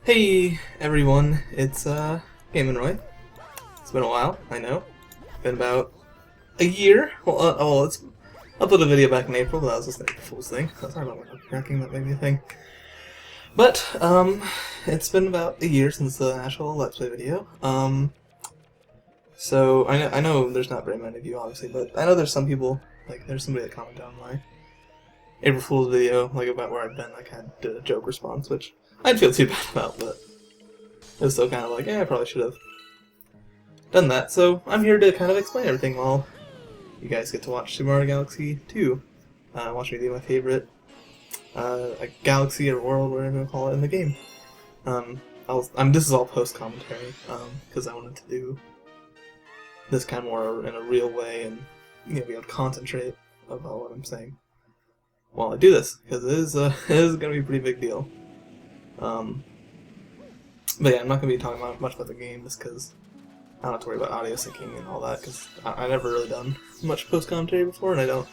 Hey everyone, it's Game & Roy. It's been a while, I know. Been about a year. Well, it's uploaded a video back in April, but that was just an April Fool's thing. Sorry about my cracking, that may be a thing. But it's been about a year since the actual Let's Play video. So I know there's not very many of you, obviously, but I know there's some people. Like, there's somebody that commented on my April Fool's video, like about where I've been. I kind of did a joke response, which I didn't feel too bad about, but it was still kind of like, yeah, I probably should have done that. So I'm here to kind of explain everything while you guys get to watch Super Mario Galaxy 2. Watch me do my favorite galaxy or world, whatever you want to call it, in the game. This is all post-commentary, because I wanted to do this kind of more in a real way and be able to concentrate about what I'm saying while I do this, because it is going to be a pretty big deal. But yeah, I'm not going to be talking much about the game just because I don't have to worry about audio syncing and all that, because I never really done much post-commentary before, and I don't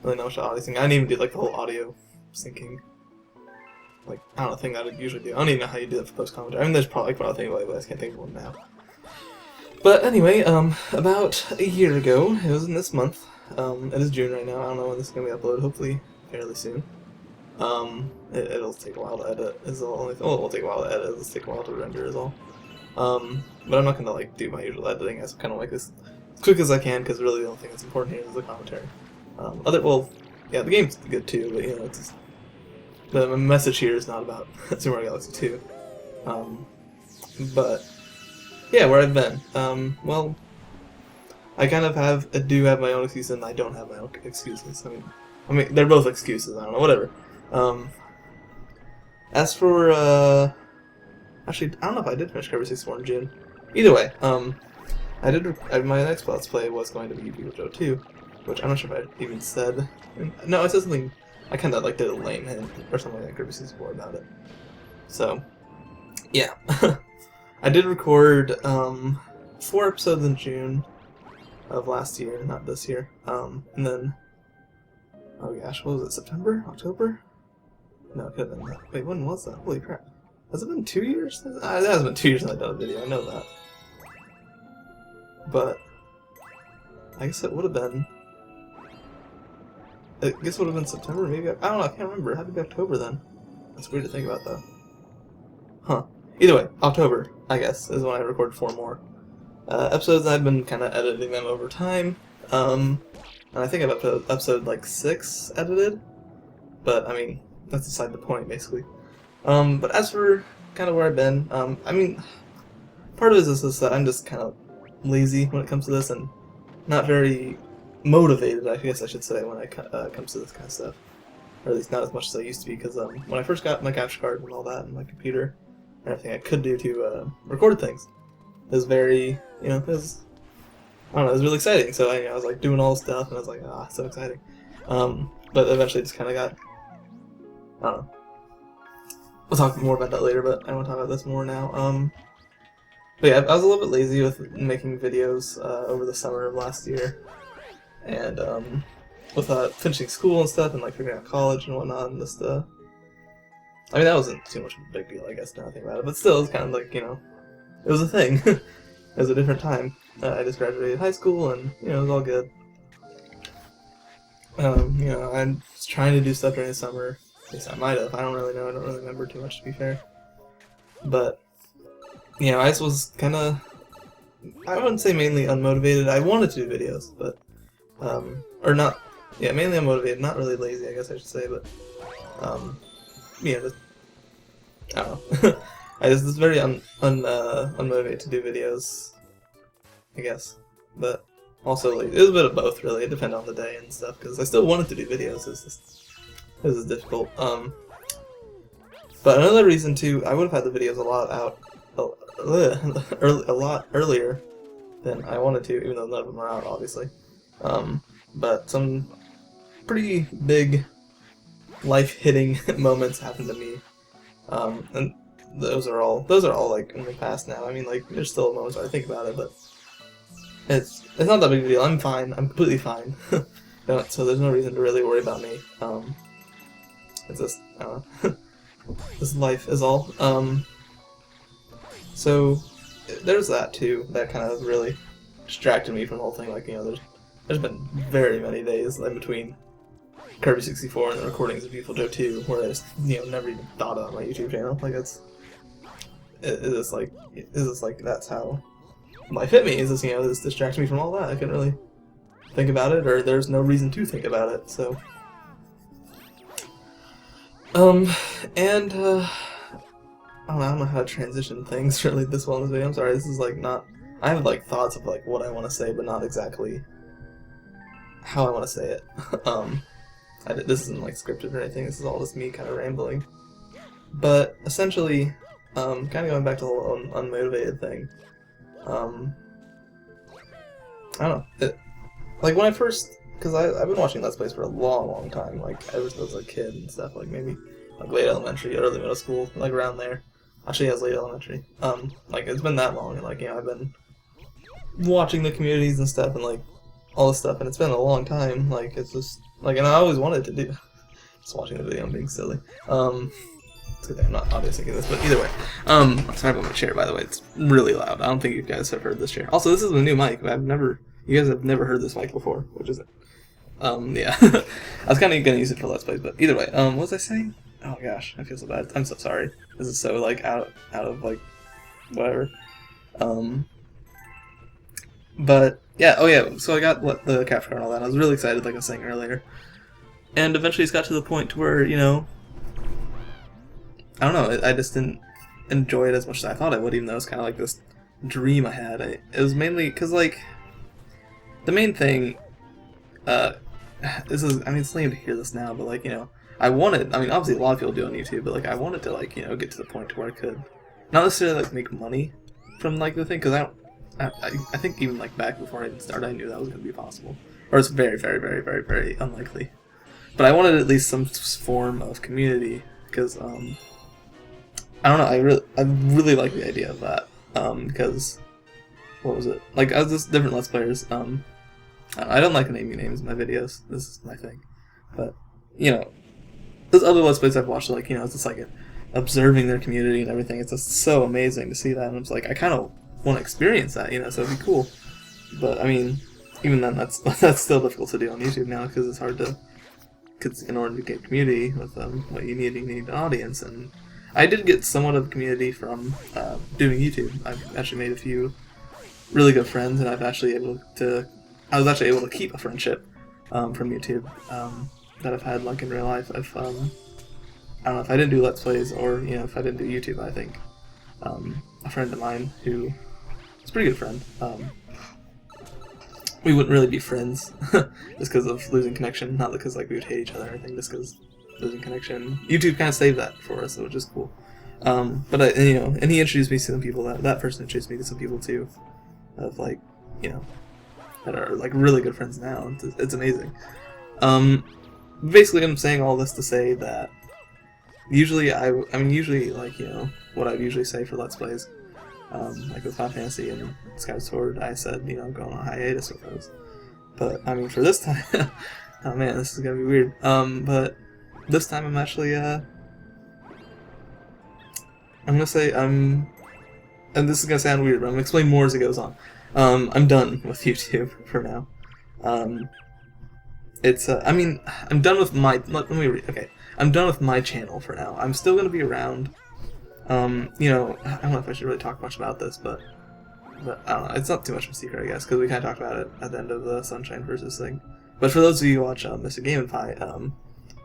really know much audio syncing. I didn't even do like the whole audio syncing. Like, I don't know, thing that I usually do. I don't even know how you do that for post-commentary. I mean, there's probably a thing, but I just can't think of one now. But anyway, about a year ago, it was in this month, it is June right now, I don't know when this is going to be uploaded, hopefully fairly soon. It'll take a while to edit, is the only thing. Well, it'll take a while to edit, it'll take a while to render is all. But I'm not gonna like do my usual editing, I kind of like this as quick as I can, because really the only thing that's important here is the commentary. Well, yeah, the game's good too, but you know, it's just, the message here is not about Super Mario Galaxy 2. But yeah, where I've been. Well, I kind of do have my own excuses, and I don't have my own excuses. I mean, they're both excuses. I don't know, whatever. As for actually, I don't know if I did finish Cover 64 in June. Either way, my next Let's Play was going to be Yu-Gi-Oh! Joe 2, which I'm not sure if I even said. No, I said something. I kind of like did a lame hint or something like Cover 64 about it. So, yeah, I did record 4 episodes in June of last year, not this year. And then, oh gosh, what was it? September? October? No, it could have been that. Wait, when was that? Holy crap. Has it been 2 years? It has been 2 years since I've done a video, I know that. But I guess it would have been. I guess it would have been September, maybe. I don't know, I can't remember. It had to be October then. That's weird to think about, though. Huh. Either way, October, I guess, is when I recorded 4 more episodes. I've been kind of editing them over time. And I think I've episode like 6 edited. But, I mean, that's beside the point, basically. But as for kind of where I've been, I mean, part of it is just that I'm just kind of lazy when it comes to this, and not very motivated, I guess I should say, when it comes to this kind of stuff. Or at least not as much as I used to be, because when I first got my capture card and all that, and my computer, and everything I could do to record things, it was very, you know, I don't know, it was really exciting. So I was like doing all this stuff, and I was like, ah, so exciting. But eventually it just kind of got, I don't know. We'll talk more about that later, but I want to talk about this more now. But yeah, I was a little bit lazy with making videos over the summer of last year, and with finishing school and stuff, and like figuring out college and whatnot, and just I mean, that wasn't too much of a big deal, I guess, now I think about it, but still, it was kind of like, you know, it was a thing. It was a different time. I just graduated high school, and you know, it was all good. You know, I was trying to do stuff during the summer. At least I might have. I don't really know. I don't really remember too much, to be fair. But, you know, I just was kind of, I wouldn't say mainly unmotivated. I wanted to do videos, but, or not, yeah, mainly unmotivated. Not really lazy, I guess I should say, but, yeah, just, I don't know. I just was very unmotivated to do videos, I guess. But also, like, it was a bit of both, really. It depended on the day and stuff, because I still wanted to do videos. This is difficult. But another reason too, I would have had the videos a lot earlier than I wanted to, even though none of them are out, obviously. But some pretty big life-hitting moments happened to me, and those are all like in the past now. I mean, like, there's still moments where I think about it, but it's not that big of a deal. I'm fine. I'm completely fine. So there's no reason to really worry about me. It's just, I don't know. this life is all. So there's that too. That kind of really distracted me from the whole thing. Like, you know, there's been very many days in between Kirby 64 and the recordings of Beautiful Joe 2 where I just, you know, never even thought about my YouTube channel. Like, is this like that's how life hit me? Is this, you know, this distracts me from all that? I couldn't really think about it, or there's no reason to think about it. So, I don't know how to transition things really this well in this video. I'm sorry, this is like not. I have like thoughts of like what I want to say, but not exactly how I want to say it. This isn't like scripted or anything. This is all just me kind of rambling. But essentially, kind of going back to the whole unmotivated thing. I don't know. Like when I first, because I've been watching Let's Plays for a long time. Like ever since I was a kid and stuff. Like maybe like late elementary, early middle school, like around there. Actually, it was late elementary. Like it's been that long, and like, you know, I've been watching the communities and stuff, and like all this stuff, and it's been a long time. Like it's just like, and I always wanted to do. Just watching the video, I'm being silly. It's good thing I'm not obviously thinking this, but either way. I'm sorry about my chair, by the way. It's really loud. I don't think you guys have heard this chair. Also, this is a new mic. You guys have never heard this mic before, which is it? Yeah. I was kind of gonna use it for Let's Plays, but either way. What was I saying? Oh gosh, I feel so bad. I'm so sorry. This is so like out of like whatever. But yeah, oh yeah. So I got the capture card and all that. I was really excited, like I was saying earlier. And eventually, it's got to the point where, you know, I don't know. I just didn't enjoy it as much as I thought I would, even though it was kind of like this dream I had. It was mainly because like the main thing. This is. I mean, it's lame to hear this now, but like, you know. I mean, obviously a lot of people do on YouTube, but like I wanted to, like, you know, get to the point where I could not necessarily like make money from like the thing, because I think even like back before I even started, I knew that was going to be possible, or it's very very unlikely. But I wanted at least some form of community, because I don't know, I really like the idea of that, because what was it like? I was just different Let's Players. I don't like naming names in my videos. This is my thing, but you know. Those other Let's Plays I've watched, like, you know, it's just like observing their community and everything. It's just so amazing to see that, and I'm just like, I kind of want to experience that, you know, so it'd be cool. But I mean, even then, that's still difficult to do on YouTube now, because it's hard to, because in order to get community with what you need an audience. And I did get somewhat of a community from doing YouTube. I've actually made a few really good friends, and I was actually able to keep a friendship from YouTube. That I've had like in real life. I don't know, if I didn't do Let's Plays, or, you know, if I didn't do YouTube, I think a friend of mine who is a pretty good friend, we wouldn't really be friends just because of losing connection, not because like we would hate each other or anything, just because losing connection. YouTube kind of saved that for us, which is cool. But you know, and he introduced me to some people, that person introduced me to some people too, of like, you know, that are like really good friends now. It's amazing. Basically, I'm saying all this to say that usually usually, like, you know, what I would usually say for Let's Plays, like with Final Fantasy and Skyward Sword, I said, you know, going on a hiatus with those. But I mean, for this time, oh man, this is gonna be weird. But this time I'm actually, I'm gonna say and this is gonna sound weird, but I'm gonna explain more as it goes on. I'm done with YouTube for now. I mean, I'm done with my. Let me read. Okay, I'm done with my channel for now. I'm still gonna be around. You know, I don't know if I should really talk much about this, but I don't know. It's not too much of a secret, I guess, because we kind of talked about it at the end of the Sunshine Versus thing. But for those of you who watch Mr. Gamify,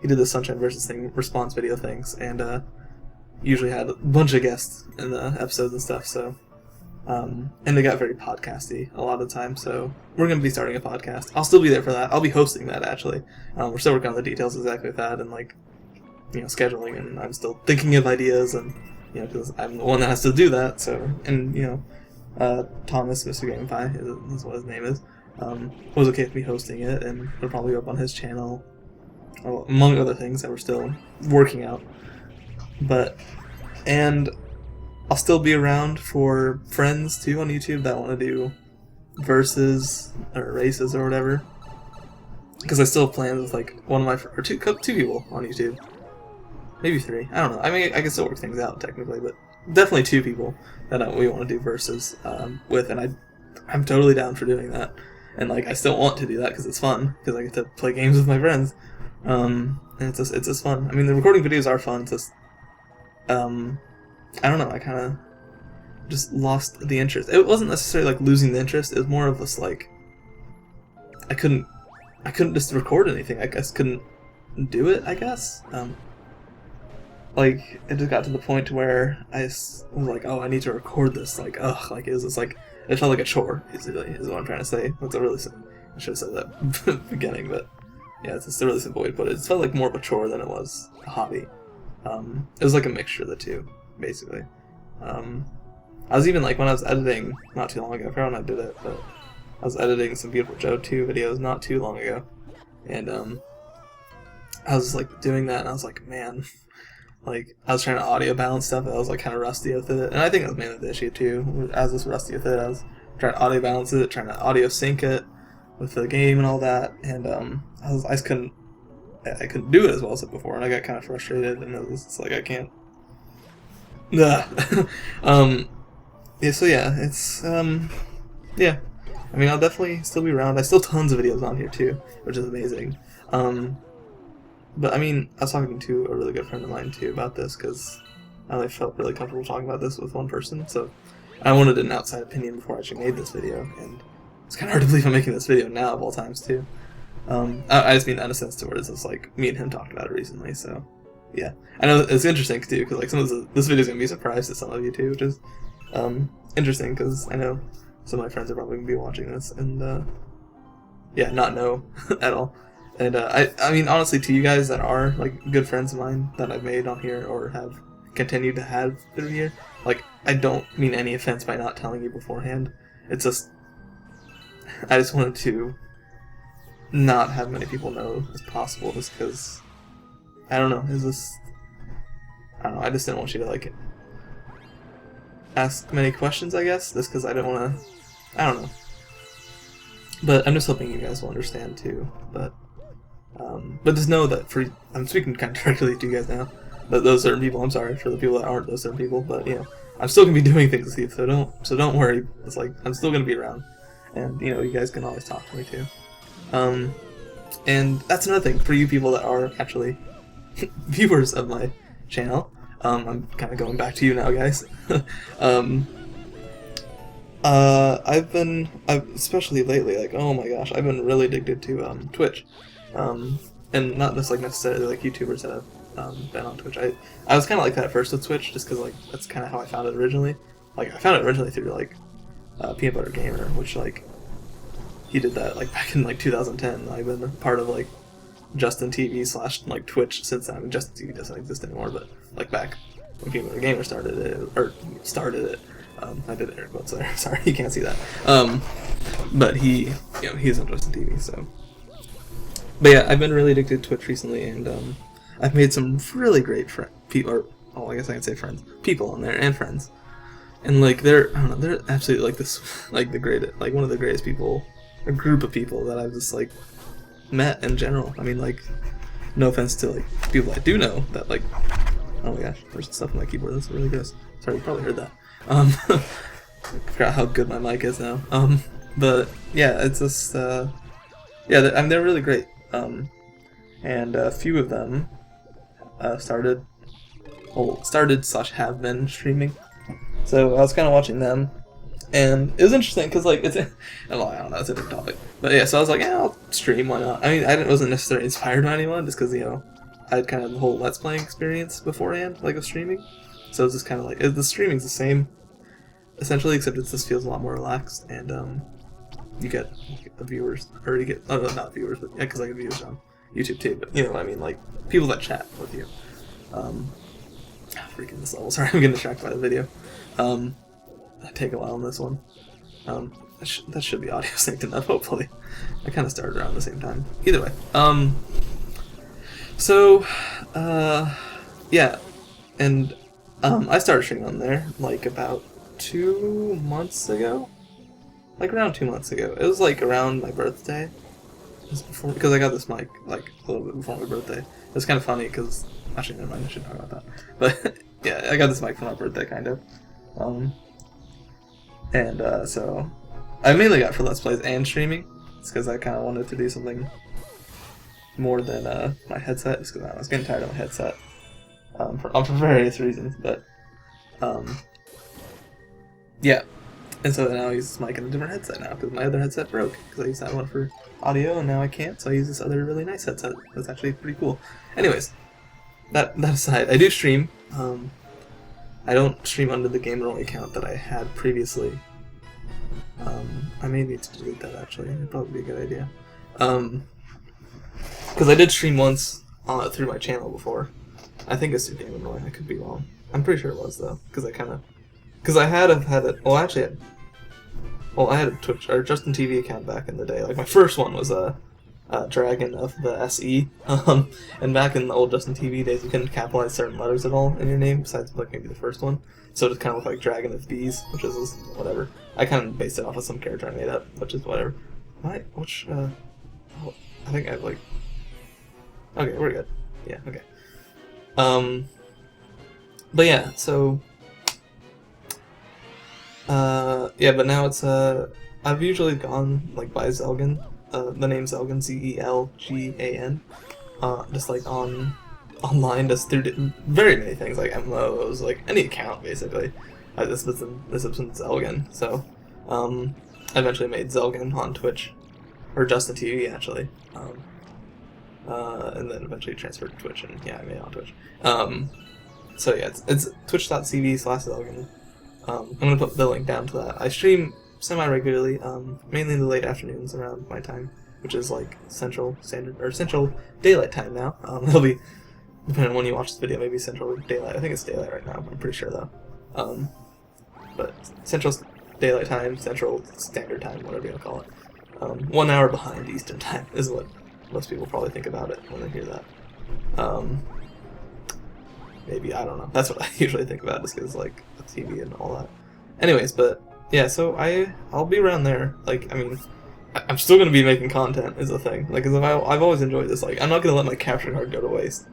he did the Sunshine Versus thing response video things, and usually had a bunch of guests in the episodes and stuff. So. And they got very podcasty a lot of the time, so we're going to be starting a podcast. I'll still be there for that. I'll be hosting that, actually. We're still working on the details exactly with that, and, like, you know, scheduling, and I'm still thinking of ideas, and, you know, because I'm the one that has to do that, so, and, you know, Thomas, Mr. Gamify, is what his name is, was okay with me hosting it, and it'll probably go up on his channel, among other things that we're still working out. And I'll still be around for friends too on YouTube that want to do versus or races or whatever, because I still have plans with like one of my two people on YouTube maybe 3. I don't know. I mean, I can still work things out technically, but definitely 2 people that we want to do versus with, and I'm totally down for doing that. And like, I still want to do that because it's fun, because I get to play games with my friends, and it's just fun. I mean, the recording videos are fun. It's just, I don't know. I kind of just lost the interest. It wasn't necessarily like losing the interest. It was more of this like, I couldn't just record anything. I guess couldn't do it. I guess. Like, it just got to the point where I was like, oh, I need to record this. Like, ugh, like, it was just like, it felt like a chore, basically, is what I'm trying to say. That's a really I should have said that at the beginning, but yeah, it's just a really simple way to put it. It felt like more of a chore than it was a hobby. It was like a mixture of the two, basically. I was even like, when I was editing, not too long ago, I forgot when I did it, but I was editing some Beautiful Joe 2 videos not too long ago, and I was like doing that, and I was like, man, like, I was trying to audio balance stuff, and I was like kind of rusty with it, and I think that was mainly the issue too. I was just rusty with it. I was trying to audio balance it, trying to audio sync it with the game and all that, and I just couldn't do it as well as it before, and I got kind of frustrated, and it was just like, I can't. Yeah. Yeah. So yeah, it's yeah. I mean, I'll definitely still be around. I still have tons of videos on here too, which is amazing. But I mean, I was talking to a really good friend of mine too about this, because I only felt really comfortable talking about this with one person, so I wanted an outside opinion before I actually made this video, and it's kind of hard to believe I'm making this video now of all times too. I just mean that in a sense to where it's just like, me and him talked about it recently, so yeah. I know it's interesting too, because like some of this video is going to be a surprise to some of you too, which is interesting, because I know some of my friends are probably going to be watching this, and yeah, not know at all. And I mean, honestly, to you guys that are like good friends of mine that I've made on here or have continued to have through here, like, I don't mean any offense by not telling you beforehand. It's just, I just wanted to not have many people know as possible, just because, I don't know, it's just, I don't know, I just didn't want you to like ask many questions, I guess, just because I didn't want to, I don't know. But I'm just hoping you guys will understand too, but just know that I'm speaking kind of directly to you guys now, but those certain people, I'm sorry for the people that aren't those certain people, but you know, I'm still gonna be doing things with you, so don't worry. It's like, I'm still gonna be around, and you know, you guys can always talk to me too. And that's another thing for you people that are actually viewers of my channel. I'm kind of going back to you now, guys. I've especially lately, like, oh my gosh, I've been really addicted to Twitch. And not just like necessarily like YouTubers that have been on Twitch. I was kind of like that at first with Twitch, just because like that's kind of how I found it originally. Like, I found it originally through like Peanut Butter Gamer, which like he did that like back in like 2010. I've been a part of like Justin TV / like Twitch since then. I mean, Justin TV doesn't exist anymore, but like back when Peanut Butter Gamer started it. I did air quotes there. Sorry, you can't see that. But he, you know, he's on Justin TV, so. But yeah, I've been really addicted to Twitch recently, and I've made some really great people, or I guess I can say friends, people on there, and friends. And like, I don't know, they're absolutely like this, like the greatest, like one of the greatest people, a group of people that I've just like met in general. I mean, like, no offense to like people I do know that like, oh my gosh, there's stuff on my keyboard that's really gross. Sorry, you probably heard that. I forgot how good my mic is now. But yeah, it's just yeah, I mean, they're really great. And a few of them started / have been streaming. So I was kind of watching them, and it was interesting because like I don't know, it's a different topic. But yeah, so I was like, yeah, I'll stream, why not? I mean, I wasn't necessarily inspired by anyone, just because, you know, I had kind of the whole Let's Playing experience beforehand, like of streaming. So it's just kind of like, the streaming's the same, essentially, except it just feels a lot more relaxed, and you get the viewers, or you get, oh no, not viewers, but yeah, because I get viewers on YouTube too, but you know what I mean, like, people that chat with you. Freaking this level, sorry, I'm getting distracted by the video. I take a while on this one. That should be audio synced enough, hopefully. I kind of started around the same time. Either way. So, yeah, and I started streaming on there like about 2 months ago. Like around 2 months ago. It was like around my birthday. Just before, because I got this mic like a little bit before my birthday. It's kind of funny because actually, never mind. I shouldn't talk about that. But yeah, I got this mic for my birthday, kind of. So I mainly got for Let's Plays and streaming. It's because I kind of wanted to do something more than my headset, just because I was getting tired of my headset for various reasons. But yeah, and so now I use this mic in a different headset now because my other headset broke because I used that one for audio and now I can't, so I use this other really nice headset. That's actually pretty cool. Anyways, that aside, I do stream. I don't stream under the Gamer Only account that I had previously. I may need to delete that actually. It'd probably be a good idea. Because I did stream once through my channel before. I think it's through Gamer Only. I could be wrong. I'm pretty sure it was though, because I had it. Well, actually, I had a Twitch or Justin TV account back in the day. Like my first one was a Dragon of the SE. And back in the old Justin TV days, you couldn't capitalize certain letters at all in your name, besides like maybe the first one. So it just kind of looked like Dragon of Bees, which is whatever. I kind of based it off of some character I made up, which is whatever. I think I have like. Okay, we're good. Yeah, okay. But yeah, so. Yeah, but now it's I've usually gone like by Zelgan. The name Zelgan, Zelgan, just like online, just through very many things like MMOs, like any account basically. This has been Zelgan. So, I eventually made Zelgan on Twitch, or Justin TV actually, and then eventually transferred to Twitch, and yeah, I made it on Twitch. So yeah, it's twitch.tv/Zelgan. I'm gonna put the link down to that. I stream semi-regularly, mainly in the late afternoons around my time, which is like Central Standard or Central Daylight Time now. It'll be depending on when you watch this video, maybe Central Daylight. I think it's Daylight right now. I'm pretty sure though. But Central Daylight Time, Central Standard Time, whatever you want to call it. 1 hour behind Eastern Time is what most people probably think about it when they hear that. Maybe, I don't know. That's what I usually think about, just because like the TV and all that. Anyways, but yeah, so I'll be around there. Like, I mean, I'm still gonna be making content is the thing. Like, cause I've always enjoyed this. Like, I'm not gonna let my capture card go to waste.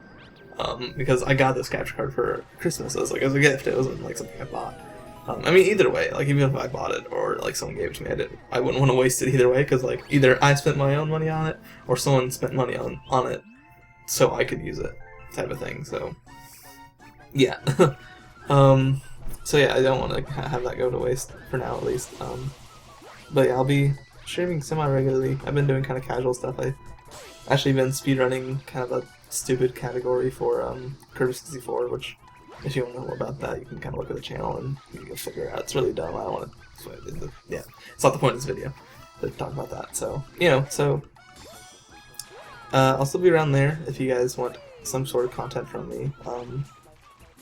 Because I got this capture card for Christmas. It was like as a gift. It wasn't like something I bought. I mean, either way, like even if I bought it or like someone gave it to me, I wouldn't want to waste it either way. Because like either I spent my own money on it or someone spent money on it, so I could use it, type of thing. So yeah. So yeah, I don't want to have that go to waste for now, at least. But yeah, I'll be streaming semi-regularly. I've been doing kind of casual stuff. I've actually been speedrunning kind of a stupid category for Kirby 64, which, if you want to know more about that, you can kind of look at the channel and you can figure it out. It's really dumb. I don't want to. Yeah, it's not the point of this video to talk about that. So I'll still be around there if you guys want some sort of content from me.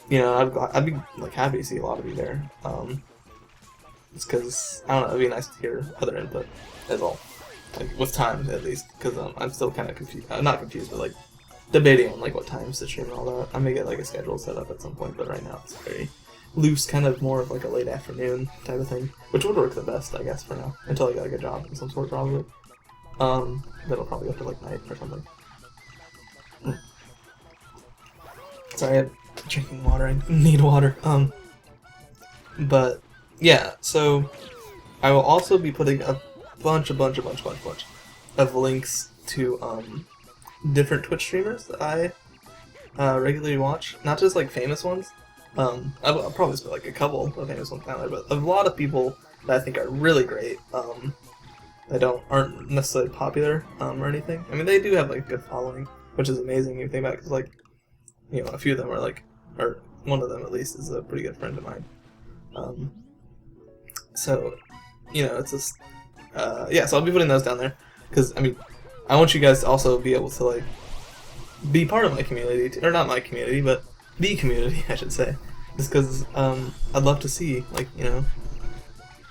I'd be like happy to see a lot of you there. It's because I don't know, it'd be nice to hear other input as well, like with times at least. Because I'm still kind of confused. Not confused, but like debating on like what times to stream and all that. I may get like a schedule set up at some point, but right now it's very loose, kind of more of like a late afternoon type of thing, which would work the best, I guess, for now until I get like a job of some sort probably. That'll probably go to like night or something. Sorry, I'm drinking water. I need water. But yeah, so I will also be putting a bunch of links to different Twitch streamers that I regularly watch. Not just like famous ones. I'll probably spit like a couple of famous ones down there, but a lot of people that I think are really great. That aren't necessarily popular or anything. I mean, they do have like a good following, which is amazing if you think about it, because like, you know, a few of them are like, or one of them at least is a pretty good friend of mine. So, you know, it's just, yeah, so I'll be putting those down there, because, I mean, I want you guys to also be able to, like, be part of my community, or not my community, but the community, I should say, just because, I'd love to see, like, you know,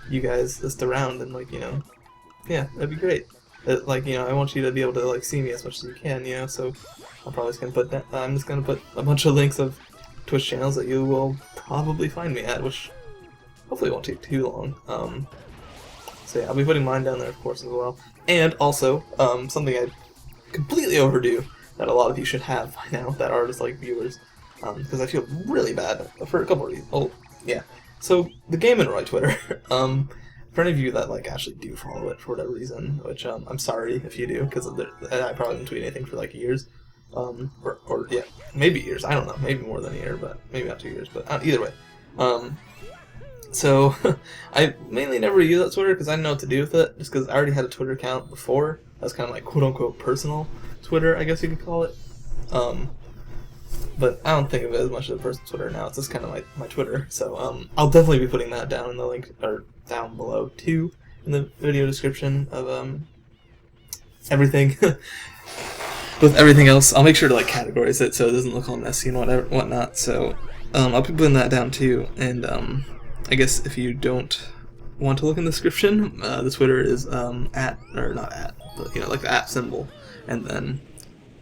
you guys just around, and, like, you know, yeah, that'd be great. Like, you know, I want you to be able to, like, see me as much as you can, you know, so I'm just gonna put a bunch of links of Twitch channels that you will probably find me at, which hopefully won't take too long. So yeah, I'll be putting mine down there, of course, as well. And also, something I completely overdue, that a lot of you should have by now that are just like viewers, because I feel really bad for a couple of reasons. Oh, yeah. So the Game and Roy Twitter, for any of you that like actually do follow it for whatever reason, which I'm sorry if you do, because I probably didn't tweet anything for like years, or yeah, maybe years. I don't know, maybe more than a year, but maybe not 2 years. But either way, so I mainly never use that Twitter because I didn't know what to do with it, just because I already had a Twitter account before. That's kind of like quote unquote personal Twitter, I guess you could call it. But I don't think of it as much as a personal Twitter now. It's just kind of my Twitter. So I'll definitely be putting that down in the link, or down below too, in the video description of everything. With everything else, I'll make sure to like categorize it so it doesn't look all messy and whatnot. So I'll be putting that down too. And I guess if you don't want to look in the description, the Twitter is at, or not at, but like the at symbol, and then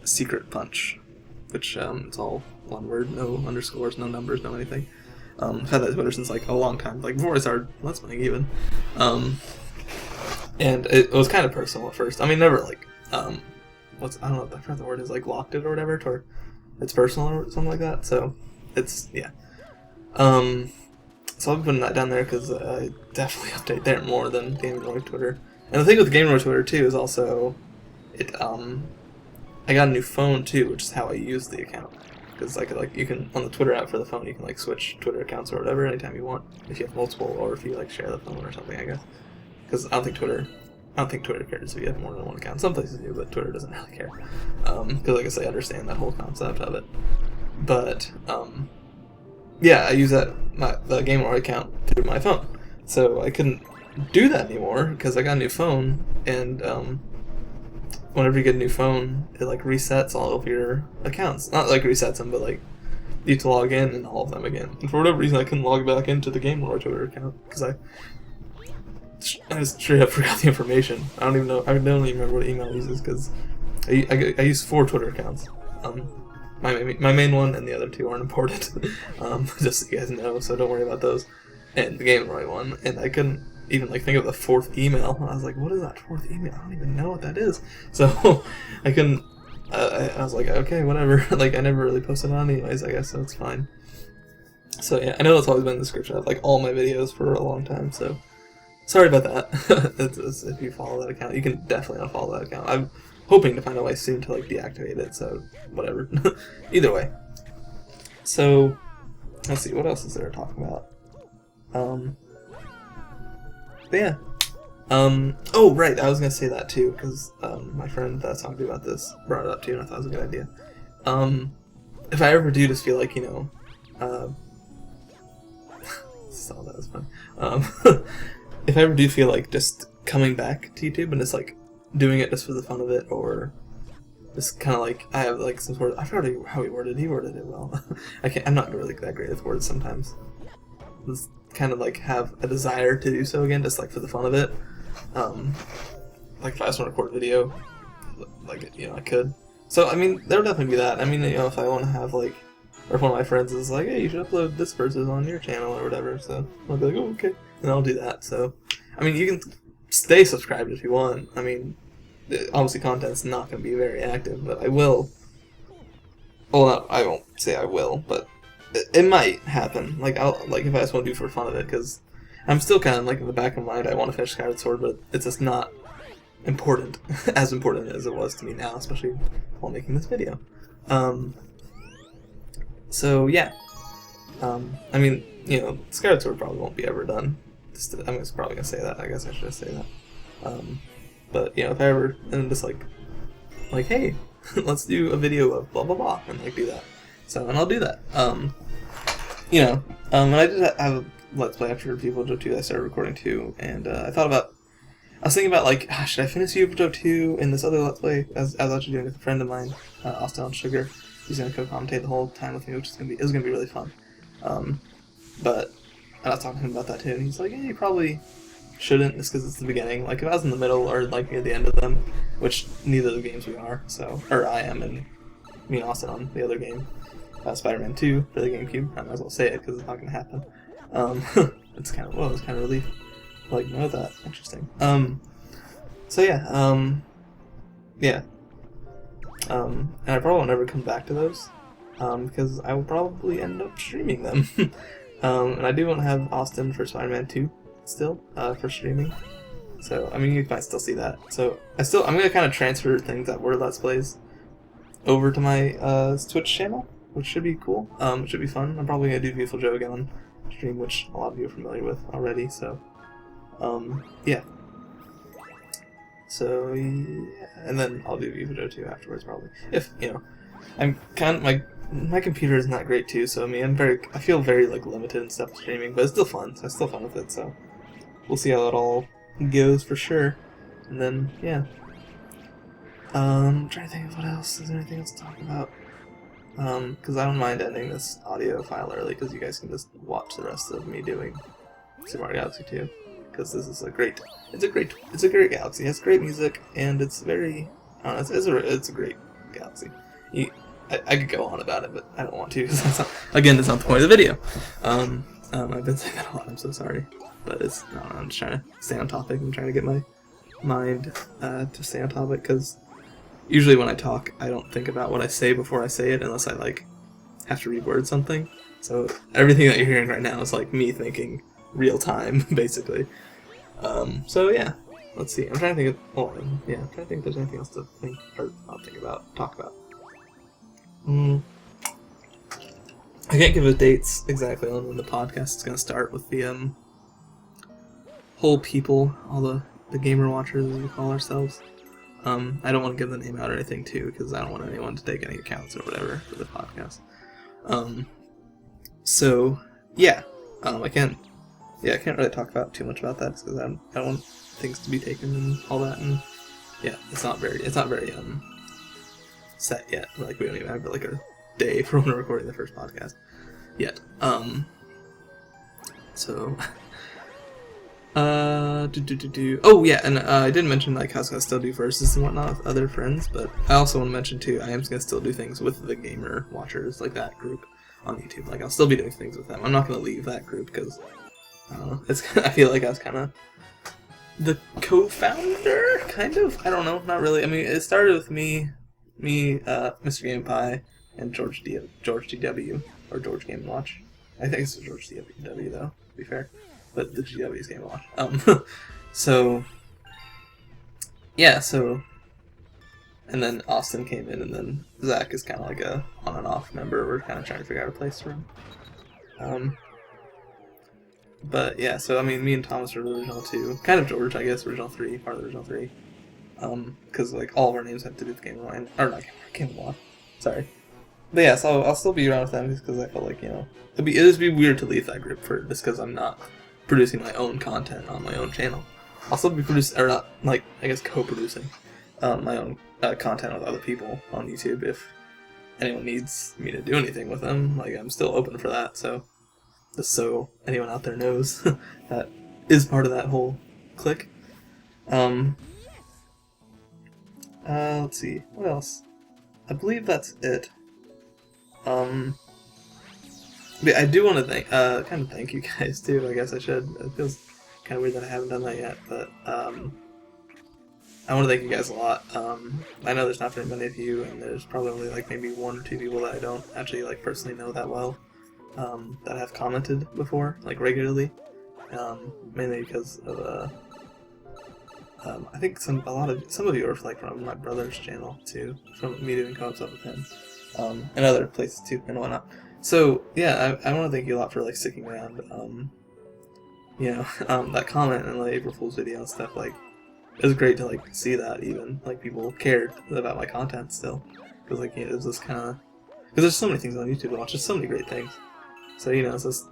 Secret Punch, which it's all one word, no underscores, no numbers, no anything. I've had that Twitter since like a long time, like before I started Let's Playing even. And it was kind of personal at first. I mean, never like I don't know, I forgot the word is, like locked it or whatever, to where it's personal or something like that. So it's yeah. So I'll be putting that down there because I definitely update there more than Game Roy Twitter. And the thing with Game Roy Twitter too is also I got a new phone too, which is how I use the account. Because like you can, on the Twitter app for the phone, you can like switch Twitter accounts or whatever anytime you want, if you have multiple, or if you like share the phone or something, I guess. Because I don't think Twitter cares if you have more than one account. Some places do, but Twitter doesn't really care. Because like I say, I understand that whole concept of it. But yeah, I use the Game Roy account through my phone, so I couldn't do that anymore because I got a new phone, and whenever you get a new phone, it like resets all of your accounts. Not like resets them, but like you have to log in and all of them again. And for whatever reason, I couldn't log back into the Game Roy Twitter account because I just straight up forgot the information. I don't even know. I don't even remember what email I uses because I use 4 Twitter accounts. My main one and the other 2 aren't important. Just so you guys know, so don't worry about those. And the Game Roy one, and I couldn't even like think of the 4th email. I was like, what is that 4th email? I don't even know what that is. So I couldn't. I was like, okay, whatever. Like I never really posted on anyways, I guess, so it's fine. So yeah, I know that's always been in the description of like all my videos for a long time. So sorry about that. If you follow that account, you can definitely unfollow that account. I'm hoping to find a way soon to like deactivate it. So whatever. Either way. So let's see, what else is there to talk about? But yeah. Oh, right, I was gonna say that too, because my friend that's talking to me about this brought it up too, and I thought it was a good idea. If I ever do just feel like, so that was fun. If I ever do feel like just coming back to YouTube and just like doing it just for the fun of it, or just kind of like I have like some sort of, I forgot how he worded it well. I'm not really that great with words sometimes. Just kind of like have a desire to do so again, just like for the fun of it. Like if I just want to record a video, like I could. So I mean, there would definitely be that. I mean, if I want to have like, or if one of my friends is like, hey, you should upload this versus on your channel or whatever, so I'll be like, oh, okay, and I'll do that. So I mean, you can stay subscribed if you want. I mean, obviously content's not going to be very active, but I will. Well, I won't say I will, but it might happen. Like if I just want to do it for fun of it, because I'm still kind of like in the back of my mind, I want to finish Skyward Sword, but it's just not important, as important as it was to me now, especially while making this video. So yeah, I mean, Skyward Sword probably won't be ever done. I'm just probably gonna say that. I guess I should just say that. But if I ever, and just like, hey, let's do a video of blah blah blah, and like do that. So, and I'll do that. And I did have a Let's Play after Beautiful Joe 2 that I started recording too, and I was thinking about like, should I finish Beautiful Joe 2 in this other Let's Play, as I was actually doing with a friend of mine, Austin on Sugar. He's gonna co-commentate the whole time with me, which is gonna be really fun. But I was talking to him about that too, and he's like, yeah, you probably shouldn't, just because it's the beginning. Like if I was in the middle or like near the end of them, which neither of the games we are, so, or I am, and me and Austin on the other game. Spider-Man 2 for the GameCube. I might as well say it because it's not going to happen. It's kind of a relief. Like, know that. Interesting. So yeah, yeah. And I probably will never come back to those, because I will probably end up streaming them. And I do want to have Austin for Spider-Man 2 still, for streaming. So, I mean, you might still see that. So, I'm going to kind of transfer things that were Let's Plays over to my Twitch channel, which should be cool. It should be fun. I'm probably going to do Beautiful Joe again on stream, which a lot of you are familiar with already, so, yeah. So, yeah, and then I'll do Beautiful Joe 2 afterwards, probably. If, you know, I'm kind of, my computer is not great, too, so, I mean, I feel very, like, limited and stuff streaming, but it's still fun, so I'm still fun with it, so we'll see how it all goes for sure. And then, yeah. I'm trying to think of what else. Is there anything else to talk about? Because I don't mind ending this audio file early, because you guys can just watch the rest of me doing Super Mario Galaxy 2. Because this is it's a great galaxy. It has great music, and it's very, I don't know, it's a great galaxy. I could go on about it, but I don't want to, because that's not the point of the video. I've been saying that a lot, I'm so sorry. But I don't know, I'm just trying to stay on topic. I'm trying to get my mind to stay on topic, because usually when I talk, I don't think about what I say before I say it, unless I, like, have to reword something. So everything that you're hearing right now is, like, me thinking real time, basically. So yeah, let's see. I'm trying to think of, I'm trying to think if there's anything else to talk about. I can't give a dates exactly on when the podcast is going to start with the, whole people, all the gamer watchers, as we call ourselves. I don't want to give the name out or anything, too, because I don't want anyone to take any accounts or whatever for the podcast. So, yeah. I can't really talk about too much about that, because I don't want things to be taken and all that, and yeah, it's not very set yet. Like, we don't even have, like, a day for when we're recording the first podcast yet. So... Oh yeah, and I did mention like I was gonna still do verses and whatnot with other friends, but I also want to mention too I am gonna still do things with the gamer watchers, like that group on YouTube. Like I'll still be doing things with them. I'm not gonna leave that group because I don't know. I feel like I was kind of the co-founder, kind of. I don't know, not really. I mean, it started with me, Mr. Game Pie, and George DW or George Game Watch. I think it's George DW though. To be fair. But the GW's Game Watch. So, yeah, and then Austin came in, and then Zach is kind of like a on and off member. We're kind of trying to figure out a place for him. But yeah, so I mean, me and Thomas are the original 2. Kind of George, I guess, original 3, part of the original 3. Because like all of our names have to do with Game Watch, or not Game Watch. Sorry. But yeah, so I'll still be around with them just because I felt like, you know, it'd just be weird to leave that group just because I'm not producing my own content on my own channel. I'll still be co-producing my own content with other people on YouTube if anyone needs me to do anything with them. Like, I'm still open for that, so just so anyone out there knows that is part of that whole clique. Let's see, what else? I believe that's it. But I do want to thank you guys too. I guess I should. It feels kind of weird that I haven't done that yet, but I want to thank you guys a lot. I know there's not very many of you, and there's probably only like maybe 1 or 2 people that I don't actually like personally know that well that have commented before, like regularly. Mainly because of I think some of you are like from my brother's channel too, from me doing co-op stuff with him, and other places too and whatnot. So yeah, I want to thank you a lot for like sticking around. That comment in the April Fool's video and stuff, like it was great to like see that even like people cared about my content still, because like it was just kind of because there's so many things on YouTube to watch, there's so many great things. So it's just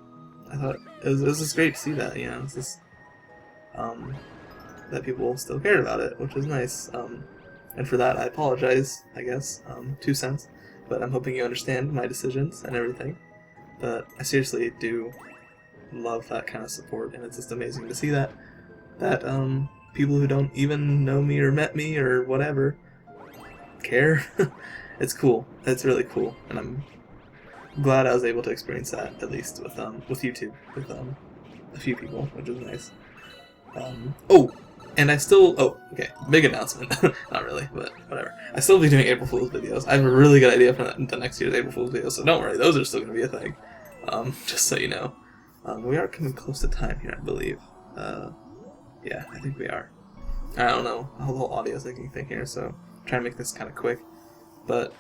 I thought it was just great to see that it's just that people still cared about it, which was nice. And for that I apologize, I guess, 2 cents. But I'm hoping you understand my decisions and everything. But I seriously do love that kind of support, and it's just amazing to see that people who don't even know me or met me or whatever care. It's cool. It's really cool, and I'm glad I was able to experience that at least with YouTube with a few people, which is nice. And I still, oh, okay, big announcement. Not really, but whatever. I still be doing April Fool's videos. I have a really good idea for the next year's April Fool's videos, so don't worry, those are still going to be a thing. Just so you know. We are coming close to time here, I believe. Yeah, I think we are. I don't know how the whole audio syncing thing here, so I'm trying to make this kind of quick. But,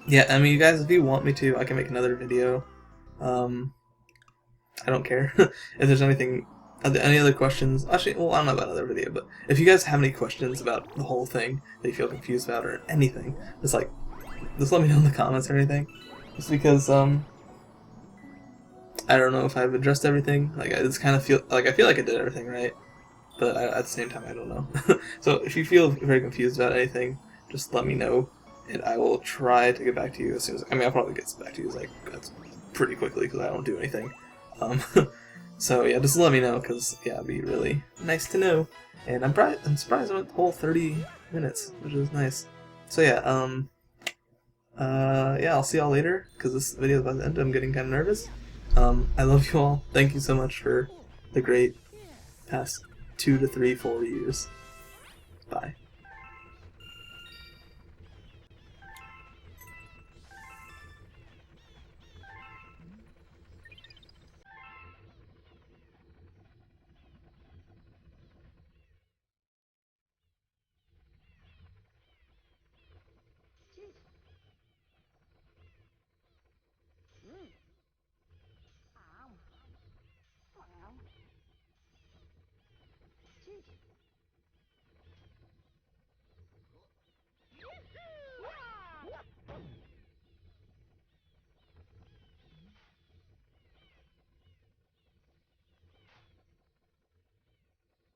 yeah, I mean, you guys, if you want me to, I can make another video. I don't care. If there's anything, any other questions, actually, well, I don't know about another video, but if you guys have any questions about the whole thing that you feel confused about or anything, just let me know in the comments or anything. Just because, I don't know if I've addressed everything. Like, I just kind of feel like I did everything right, but at the same time, I don't know. So if you feel very confused about anything, just let me know, and I will try to get back to you as soon as. I mean, I'll probably get back to you that's pretty quickly because I don't do anything. So yeah, just let me know because yeah, it'd be really nice to know. And I'm surprised I went the whole 30 minutes, which is nice. So yeah, yeah, I'll see y'all later because this video is about to end. I'm getting kind of nervous. I love you all. Thank you so much for the great past 2 to 3, 4 years. Bye.